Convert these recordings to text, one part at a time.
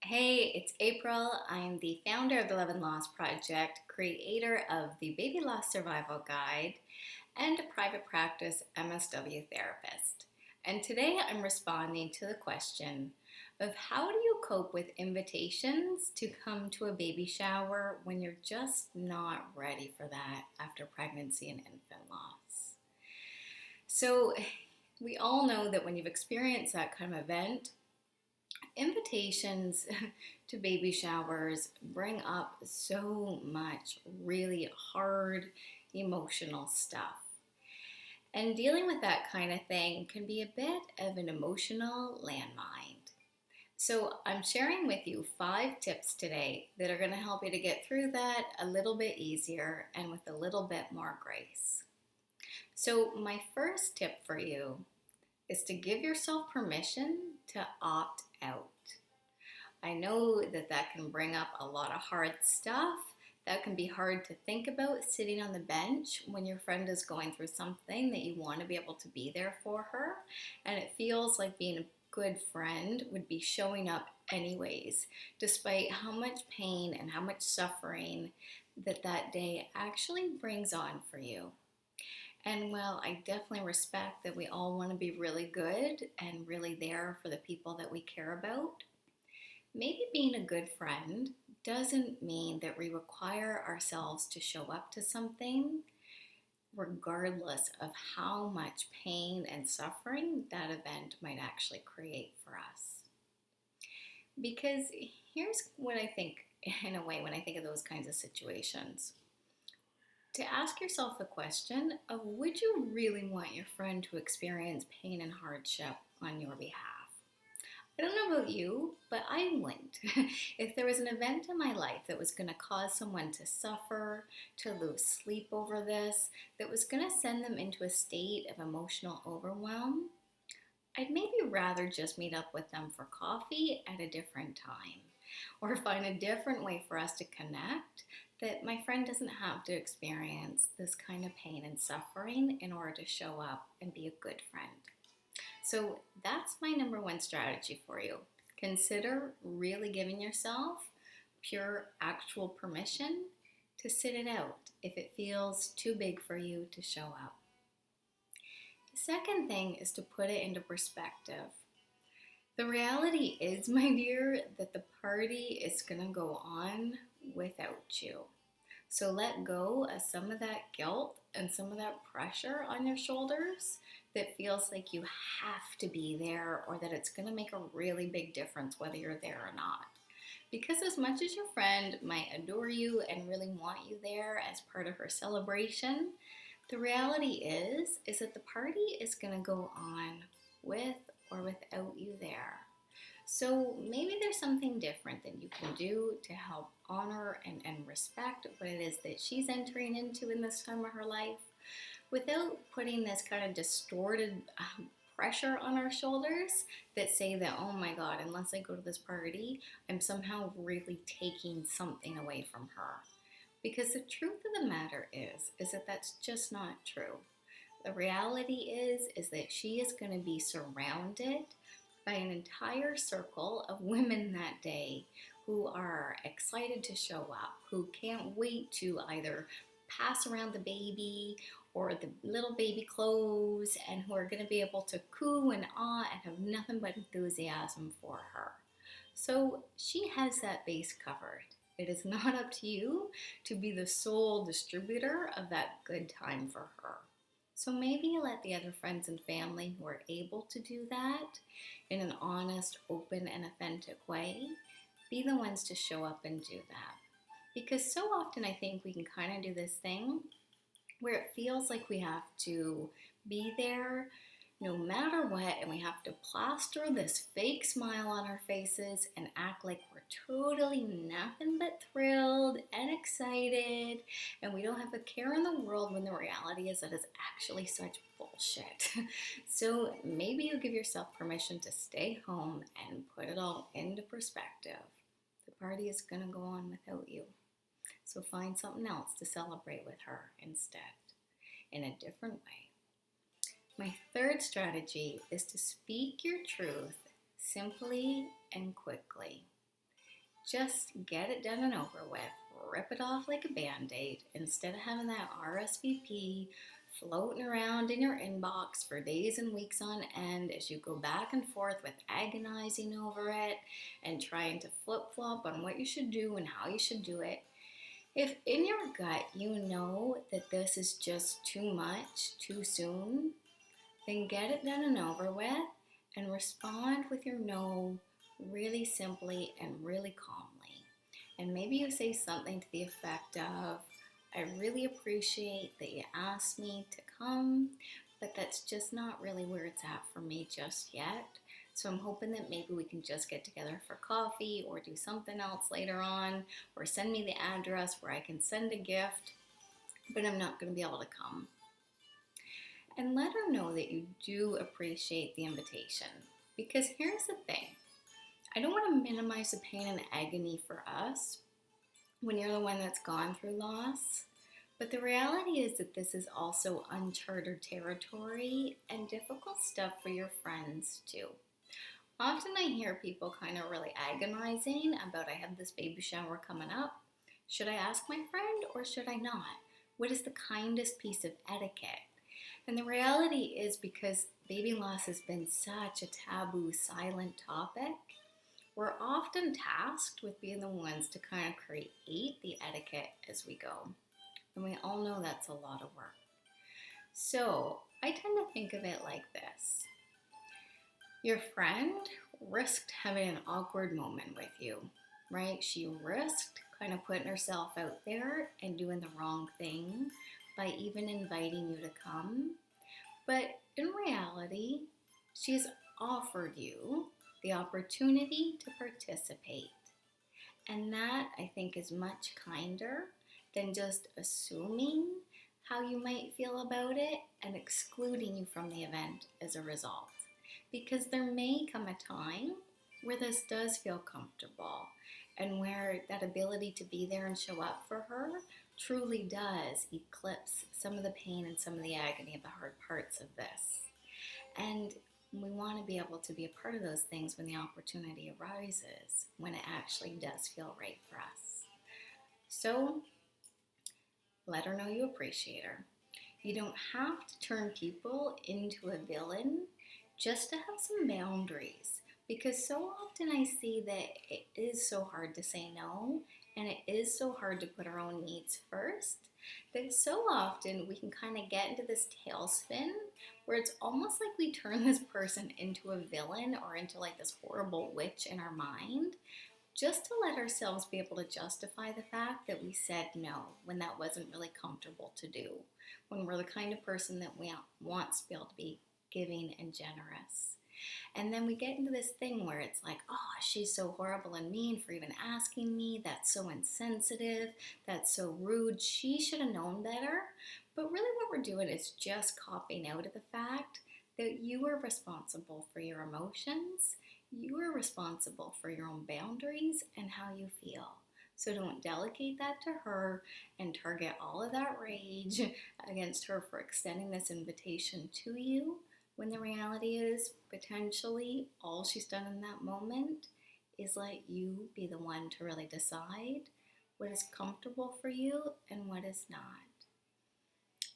Hey, it's April. I'm the founder of the Love and Loss Project, creator of the Baby Loss Survival Guide, and a private practice MSW therapist. And today I'm responding to the question of how do you cope with invitations to come to a baby shower when you're just not ready for that after pregnancy and infant loss? So, we all know that when you've experienced that kind of event, invitations to baby showers bring up so much really hard emotional stuff. And dealing with that kind of thing can be a bit of an emotional landmine. So, I'm sharing with you 5 tips today that are going to help you to get through that a little bit easier and with a little bit more grace. So, my first tip for you is to give yourself permission to opt out. I know that that can bring up a lot of hard stuff. That can be hard to think about sitting on the bench when your friend is going through something that you want to be able to be there for her. And it feels like being a good friend would be showing up anyways, despite how much pain and how much suffering that day actually brings on for you. And while I definitely respect that we all want to be really good and really there for the people that we care about, maybe being a good friend doesn't mean that we require ourselves to show up to something regardless of how much pain and suffering that event might actually create for us. Because here's what I think, in a way, when I think of those kinds of situations. To ask yourself the question of, would you really want your friend to experience pain and hardship on your behalf? I don't know about you, but I wouldn't. If there was an event in my life that was going to cause someone to suffer, to lose sleep over this, that was going to send them into a state of emotional overwhelm, I'd maybe rather just meet up with them for coffee at a different time, or find a different way for us to connect that my friend doesn't have to experience this kind of pain and suffering in order to show up and be a good friend. So that's my number one strategy for you. Consider really giving yourself pure actual permission to sit it out if it feels too big for you to show up. The second thing is to put it into perspective. The reality is, my dear, that the party is going to go on without you. So let go of some of that guilt and some of that pressure on your shoulders that feels like you have to be there, or that it's going to make a really big difference whether you're there or not. Because as much as your friend might adore you and really want you there as part of her celebration, the reality is that the party is going to go on with or without you there. So maybe there's something different that you can do to help honor and respect what it is that she's entering into in this time of her life, without putting this kind of distorted pressure on our shoulders that say that, oh my God, unless I go to this party, I'm somehow really taking something away from her. Because the truth of the matter is that that's just not true. The reality is that she is going to be surrounded by an entire circle of women that day who are excited to show up, who can't wait to either pass around the baby or the little baby clothes, and who are going to be able to coo and ah and have nothing but enthusiasm for her. So she has that base covered. It is not up to you to be the sole distributor of that good time for her. So maybe you let the other friends and family who are able to do that in an honest, open, and authentic way be the ones to show up and do that. Because so often I think we can kind of do this thing where it feels like we have to be there no matter what, and we have to plaster this fake smile on our faces and act like we're totally nothing but thrilled and excited, and we don't have a care in the world, when the reality is that it's actually such bullshit. So maybe you give yourself permission to stay home and put it all into perspective. The party is going to go on without you. So find something else to celebrate with her instead, in a different way. My third strategy is to speak your truth simply and quickly. Just get it done and over with. Rip it off like a band-aid instead of having that RSVP floating around in your inbox for days and weeks on end as you go back and forth with agonizing over it and trying to flip-flop on what you should do and how you should do it. If in your gut you know that this is just too much, too soon, then get it done and over with and respond with your no really simply and really calmly. And maybe you say something to the effect of, I really appreciate that you asked me to come, but that's just not really where it's at for me just yet. So I'm hoping that maybe we can just get together for coffee or do something else later on, or send me the address where I can send a gift, but I'm not going to be able to come. And let her know that you do appreciate the invitation. Because here's the thing. I don't want to minimize the pain and agony for us when you're the one that's gone through loss. But the reality is that this is also uncharted territory and difficult stuff for your friends too. Often I hear people kind of really agonizing about, I have this baby shower coming up. Should I ask my friend or should I not? What is the kindest piece of etiquette? And the reality is, because baby loss has been such a taboo, silent topic, we're often tasked with being the ones to kind of create the etiquette as we go. And we all know that's a lot of work. So I tend to think of it like this. Your friend risked having an awkward moment with you, right? She risked kind of putting herself out there and doing the wrong thing by even inviting you to come. But in reality, she's offered you the opportunity to participate. And that, I think, is much kinder than just assuming how you might feel about it and excluding you from the event as a result. Because there may come a time where this does feel comfortable and where that ability to be there and show up for her truly does eclipse some of the pain and some of the agony of the hard parts of this. And we want to be able to be a part of those things when the opportunity arises, when it actually does feel right for us. So let her know you appreciate her. You don't have to turn people into a villain just to have some boundaries, because so often I see that it is so hard to say no, and it is so hard to put our own needs first, that so often we can kind of get into this tailspin where it's almost like we turn this person into a villain or into like this horrible witch in our mind, just to let ourselves be able to justify the fact that we said no when that wasn't really comfortable to do, when we're the kind of person that wants to be able to be giving and generous. And then we get into this thing where it's like, oh, she's so horrible and mean for even asking me. That's so insensitive. That's so rude. She should have known better. But really what we're doing is just copping out of the fact that you are responsible for your emotions. You are responsible for your own boundaries and how you feel. So don't delegate that to her and target all of that rage against her for extending this invitation to you, when the reality is potentially all she's done in that moment is let you be the one to really decide what is comfortable for you and what is not,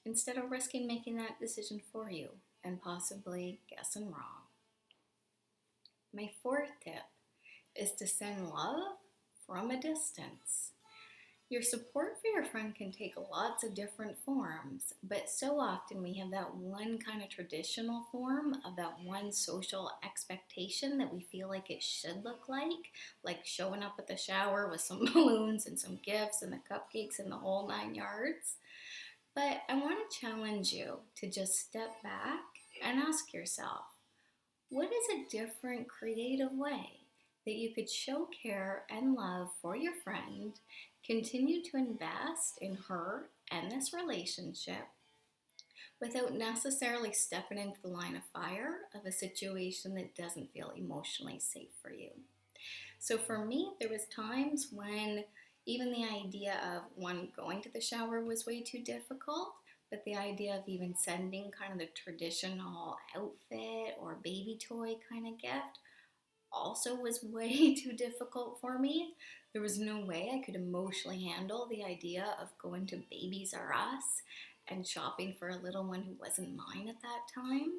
instead of risking making that decision for you and possibly guessing wrong. My fourth tip is to send love from a distance. Your support for your friend can take lots of different forms, but so often we have that one kind of traditional form of that one social expectation that we feel like it should look like showing up at the shower with some balloons and some gifts and the cupcakes and the whole 9 yards. But I want to challenge you to just step back and ask yourself, what is a different creative way that you could show care and love for your friend, continue to invest in her and this relationship without necessarily stepping into the line of fire of a situation that doesn't feel emotionally safe for you? So for me, there was times when even the idea of one going to the shower was way too difficult, but the idea of even sending kind of the traditional outfit or baby toy kind of gift also was way too difficult for me. There was no way I could emotionally handle the idea of going to Babies R Us and shopping for a little one who wasn't mine at that time.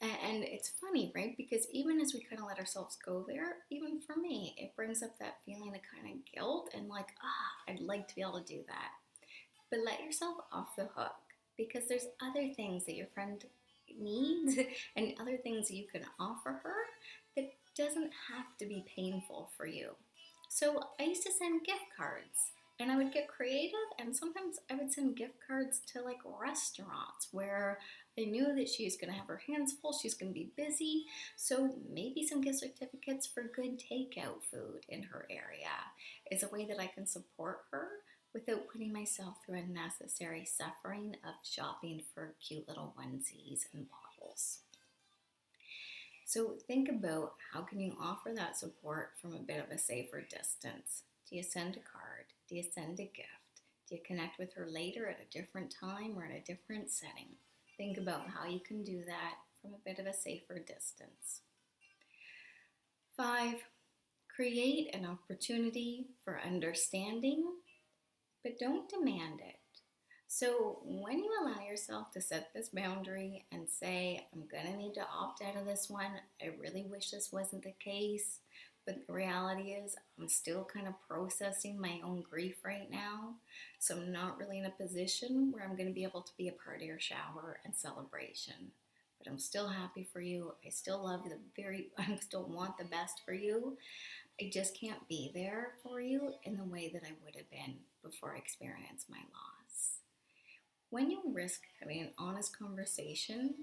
And it's funny, right? Because even as we kind of let ourselves go there, even for me, it brings up that feeling of kind of guilt and like, I'd like to be able to do that. But let yourself off the hook because there's other things that your friend needs and other things that you can offer her that doesn't have to be painful for you. So I used to send gift cards and I would get creative, and sometimes I would send gift cards to like restaurants where I knew that she's going to have her hands full, she's going to be busy. So maybe some gift certificates for good takeout food in her area is a way that I can support her without putting myself through unnecessary suffering of shopping for cute little onesies and bottles. So think about how can you offer that support from a bit of a safer distance. Do you send a card? Do you send a gift? Do you connect with her later at a different time or in a different setting? Think about how you can do that from a bit of a safer distance. 5, create an opportunity for understanding, but don't demand it. So when you allow yourself to set this boundary and say, I'm gonna need to opt out of this one, I really wish this wasn't the case, but the reality is I'm still kind of processing my own grief right now, so I'm not really in a position where I'm gonna be able to be a part of your shower and celebration. But I'm still happy for you. I still love I still want the best for you. I just can't be there for you in the way that I would have been before I experienced my loss. When you risk having an honest conversation,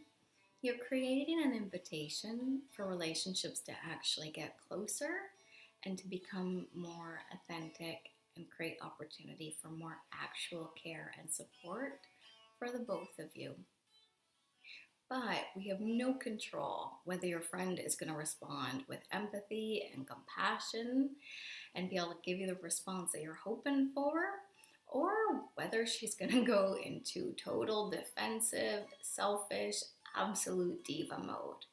you're creating an invitation for relationships to actually get closer and to become more authentic and create opportunity for more actual care and support for the both of you. But we have no control whether your friend is going to respond with empathy and compassion and be able to give you the response that you're hoping for, or whether she's going to go into total defensive, selfish, absolute diva mode.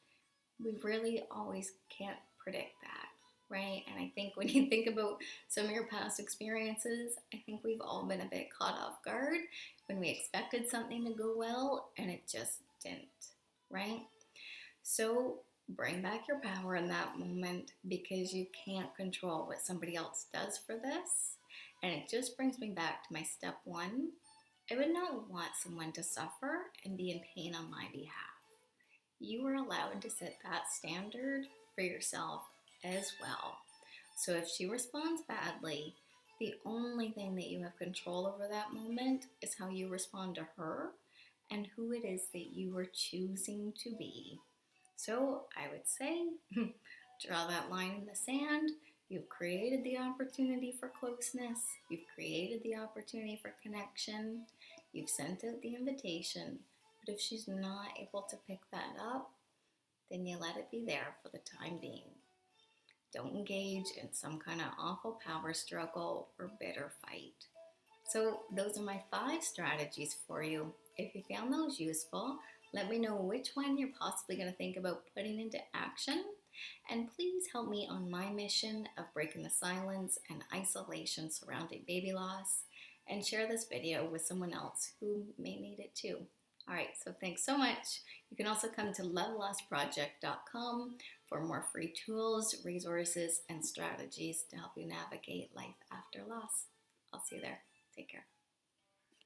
We really always can't predict that, right? And I think when you think about some of your past experiences, I think we've all been a bit caught off guard when we expected something to go well and it just didn't, right? So bring back your power in that moment because you can't control what somebody else does for this. And it just brings me back to my step 1. I would not want someone to suffer and be in pain on my behalf. You are allowed to set that standard for yourself as well. So if she responds badly, the only thing that you have control over that moment is how you respond to her and who it is that you are choosing to be. So I would say, draw that line in the sand. You've created the opportunity for closeness. You've created the opportunity for connection. You've sent out the invitation. But if she's not able to pick that up, then you let it be there for the time being. Don't engage in some kind of awful power struggle or bitter fight. So those are my 5 strategies for you. If you found those useful, let me know which one you're possibly going to think about putting into action. And please help me on my mission of breaking the silence and isolation surrounding baby loss, and share this video with someone else who may need it too. All right, so thanks so much. You can also come to lovelossproject.com for more free tools, resources, and strategies to help you navigate life after loss. I'll see you there. Take care.